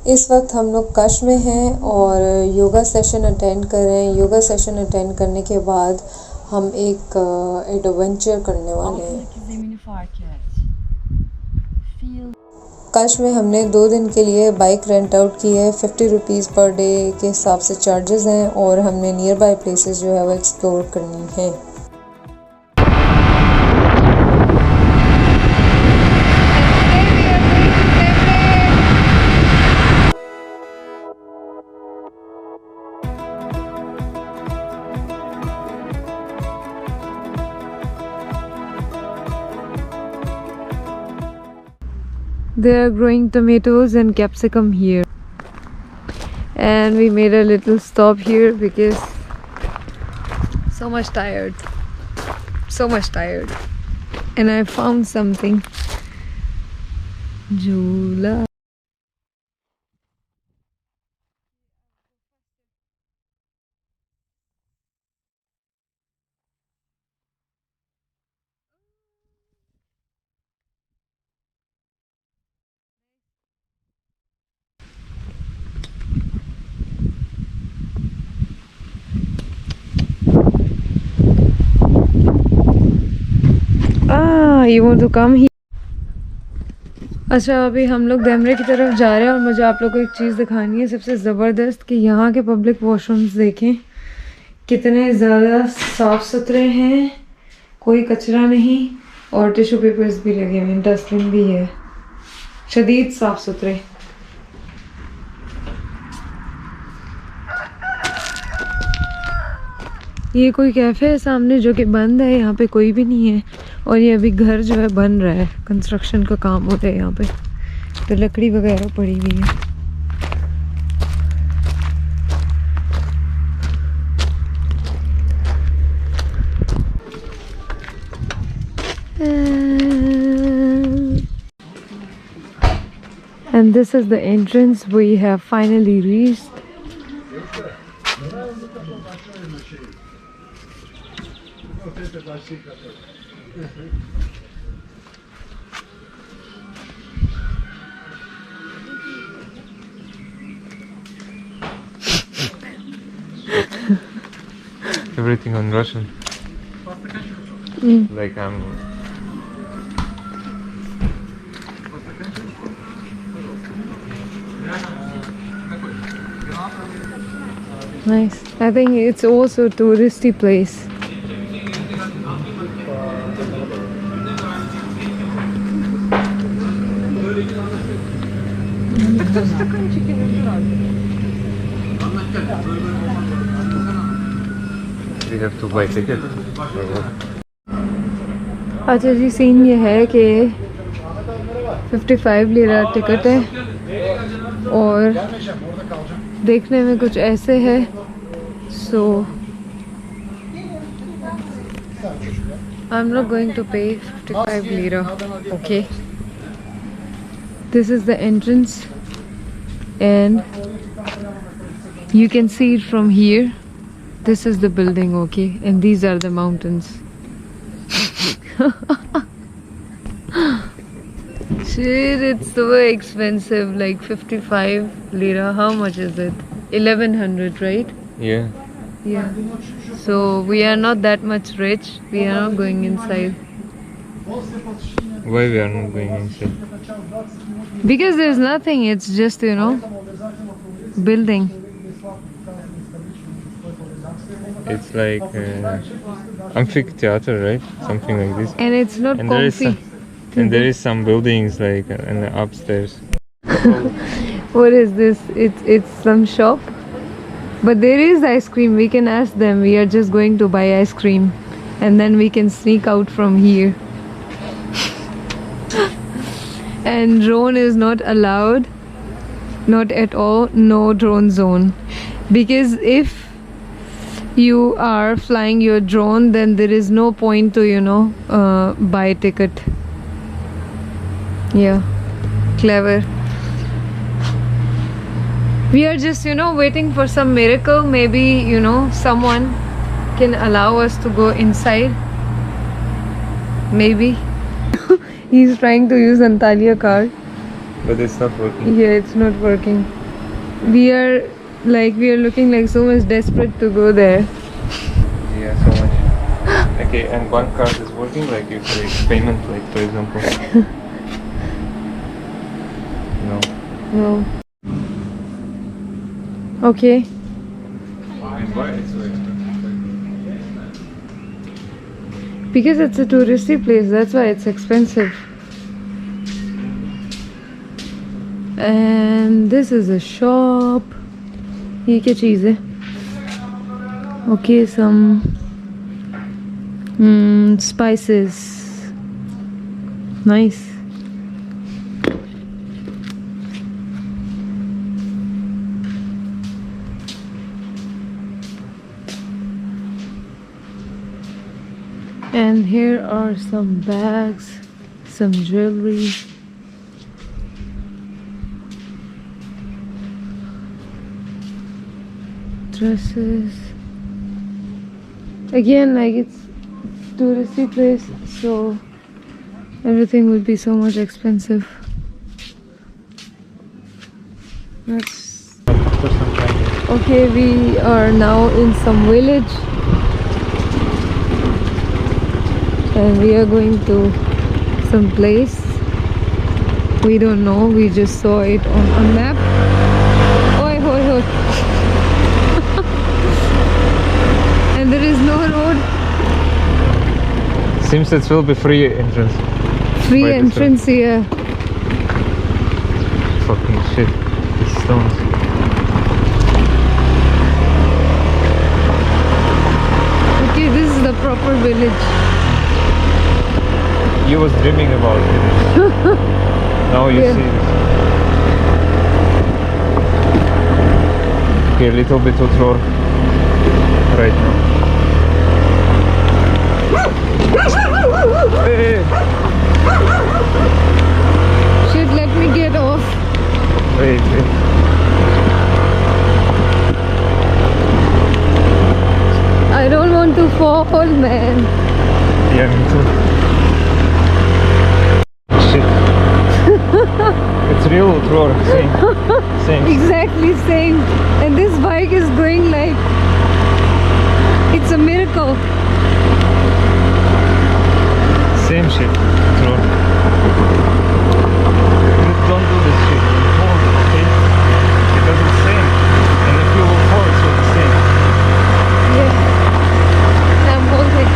इस वक्त हम लोग कश में हैं और योगा सेशन अटेंड कर रहे हैं। योगा सेशन अटेंड करने के बाद हम एक एडवेंचर करने वाले हैं। कश में हमने 2 दिन के लिए बाइक रेंट आउट की है। 50 रुपीज़ पर डे के हिसाब से चार्जेस हैं और हमने नियर बाय प्लेसेस जो है वो एक्सप्लोर करनी है। They are growing tomatoes and capsicum here, and we made a little stop here because so much tired, and I found something. Jhula. You want to come here? अच्छा, अभी हम लोग डेमरे की तरफ जा रहे हैं और मुझे आप लोग को एक चीज़ दिखानी है सबसे ज़बरदस्त कि यहाँ के पब्लिक वॉशरूम्स देखें कितने ज़्यादा साफ़ सुथरे हैं, कोई कचरा नहीं और टिश्यू पेपर्स भी लगे हुए हैं, डस्टबिन भी है, शदीद साफ़ सुथरे। ये कोई कैफ़े है सामने जो कि बंद है, यहाँ पे कोई भी नहीं है और ये अभी घर जो है बन रहा है, कंस्ट्रक्शन का काम हो रहा है यहाँ पे, तो लकड़ी वगैरह पड़ी हुई है। And this is the entrance we have finally reached. Everything on Russian. Like I'm. Nice. I think it's also a touristy place. We have to buy ticket. अच्छा जी, सीन ये है कि 55 लिरा टिकट है और देखने में कुछ ऐसे है। So I'm not going to pay 55 lira. Okay, this is the entrance and you can see it from here. This is the building, okay, and these are the mountains. Shit, it's so expensive, like 55 lira. How much is it? 1100, right? Yeah. Yeah. So we are not that much rich. We are not going inside. Why we are not going inside? Because there's nothing. It's just, you know, building. It's like amphitheater, right? Something like this. And it's not And there is comfy. there is some buildings like in the upstairs. What is this? It's some shop. But there is ice cream. We can ask them. We are just going to buy ice cream. And then we can sneak out from here. And drone is not allowed. Not at all. No drone zone. Because if you are flying your drone, then there is no point to, you know, buy ticket. Yeah, clever. We are just, you know, waiting for some miracle. Maybe, you know, someone can allow us to go inside. Maybe. He's trying to use Antalya card. But it's not working. Yeah, it's not working. We are looking like so much desperate to go there. Yeah, so much. Okay, and one card is working, like if like payment, like for example. No. No. Okay. And why it's so expensive? Because it's a touristy place, that's why it's expensive. And this is a shop. ये क्या चीज़ है? Okay, some spices. Nice. And here are some bags, some jewelry. Dresses. Again, like it's touristy place, so everything would be so much expensive. That's okay. We are now in some village, and we are going to some place. We don't know. We just saw it on a map. Oi, hoi, hoi. And there is no road. Seems it will be free entrance. Free Wait, entrance here. Fucking shit. These stones. Okay, this is the proper village. You was dreaming about it. Now you Yeah. see it. Okay, a little bit of roar right now. Hey, Shit, let me get off. wait, wait. I don't want to fall, man. Yeah, me too. Shit. It's real roar. Same. Same. Exactly same. And this bike is going like it's a miracle. Same shit. Roar. Don't do this shit. Hold, okay? Because it's same. And if you will fall, it's the same. Yeah. I'm holding.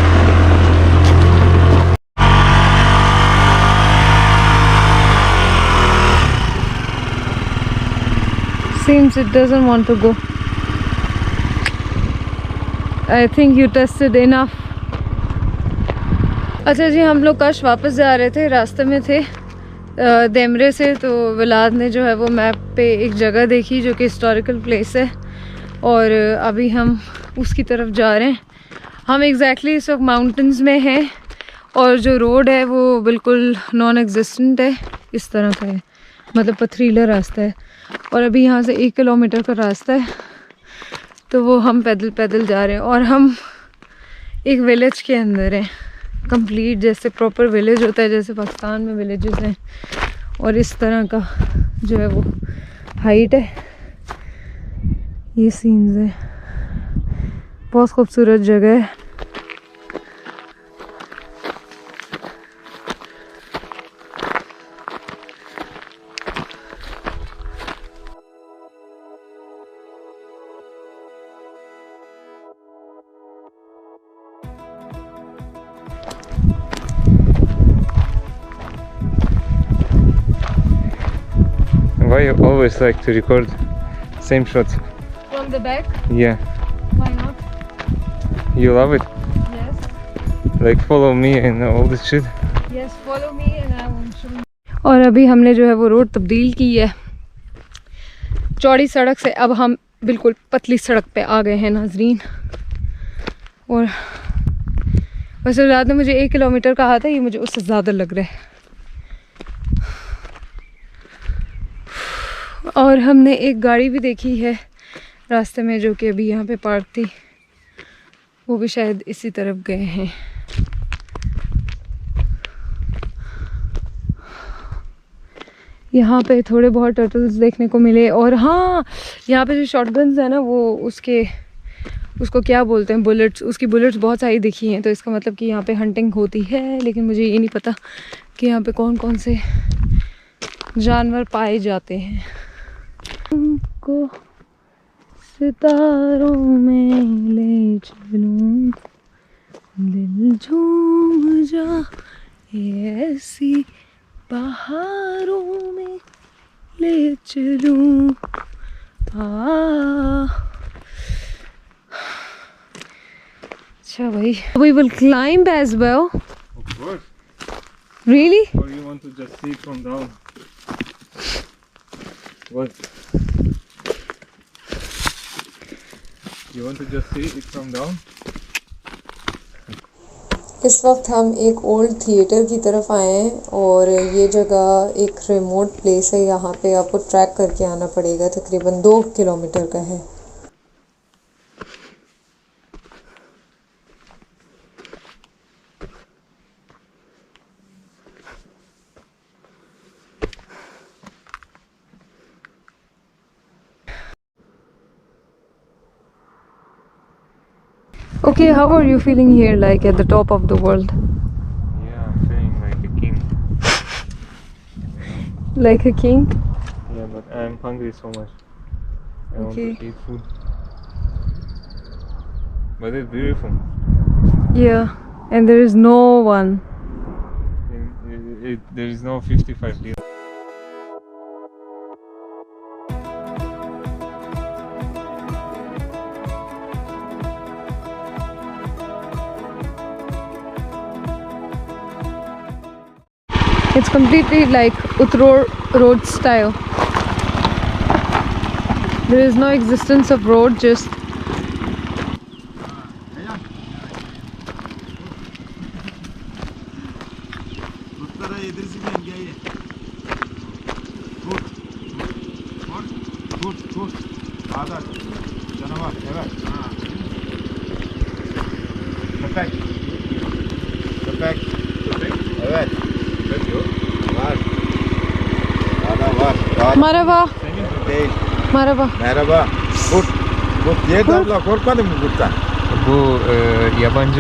Seems it doesn't want to go. I think you tested enough. अच्छा जी, हम लोग कश वापस जा रहे थे, रास्ते में थे देमरे से, तो विलाद ने जो है वो मैप पे एक जगह देखी जो कि हिस्टोरिकल प्लेस है, और अभी हम उसकी तरफ जा रहे हैं। हम एग्जैक्टली इस वक्त माउंटेन्स में हैं, और जो रोड है वो बिल्कुल नॉन एग्जिस्टेंट है, इस तरह का है, मतलब पथरीला रास्ता है। और अभी यहाँ से 1 किलोमीटर का रास्ता है, तो वो हम पैदल पैदल जा रहे हैं, और हम एक विलेज के अंदर हैं, कंप्लीट जैसे प्रॉपर विलेज होता है, जैसे पाकिस्तान में विलेजेस हैं, और इस तरह का जो है वो हाइट है। ये सीन्स है, बहुत खूबसूरत जगह है। Why you always like to record same shots? From the back, Yeah, why not? you love it. Yes, Like follow me and all this shit. yes, follow me and I will show you. और अभी हमने जो है वो road तब्दील की है, चौड़ी सड़क से अब हम बिल्कुल पतली सड़क पे आ गए हैं नाजरीन। और वैसे रात ने मुझे 1 किलोमीटर कहा था, ये मुझे उससे ज़्यादा लग रहा है। और हमने एक गाड़ी भी देखी है रास्ते में जो कि अभी यहाँ पे पार्क थी, वो भी शायद इसी तरफ गए हैं। यहाँ पे थोड़े बहुत टर्टल्स देखने को मिले। और हाँ, यहाँ पे जो शॉटगन्स है ना, वो उसको क्या बोलते हैं, बुलेट्स, उसकी बुलेट्स बहुत सारी दिखी हैं। तो इसका मतलब कि यहाँ पे हंटिंग होती है, लेकिन मुझे ये नहीं पता कि यहाँ पे कौन कौन से जानवर पाए जाते हैं। तुमको सितारों में ले चलूं, दिल झूम जा, ऐसी पहाड़ों में ले चलूं। अच्छा भाई, we will climb as well. Of course. Really? Or you want to just see it from down? What? You want to just see it from down? इस वक्त हम एक ओल्ड थिएटर की तरफ आए हैं और ये जगह एक रिमोट प्लेस है। यहाँ पे आपको ट्रैक करके आना पड़ेगा, तकरीबन 2 किलोमीटर का है। Okay, how are you feeling here, like at the top of the world? Yeah, I'm feeling like a king. Like a king? Yeah, but I'm hungry so much. I want Okay. to eat food. But it's beautiful. Yeah, and there is no one. There is no 55 lira. It's completely like Utror road style. There is no existence of road, just Canavar, evet. Köpek. Köpek. Köpek? Evet. Köpek yok. Var. Adam var. Var. Merhaba. Senin köpek. Değil. Merhaba. Merhaba. Kurt. Kurt diye abla korkmadın mı kurttan? Bu yabancı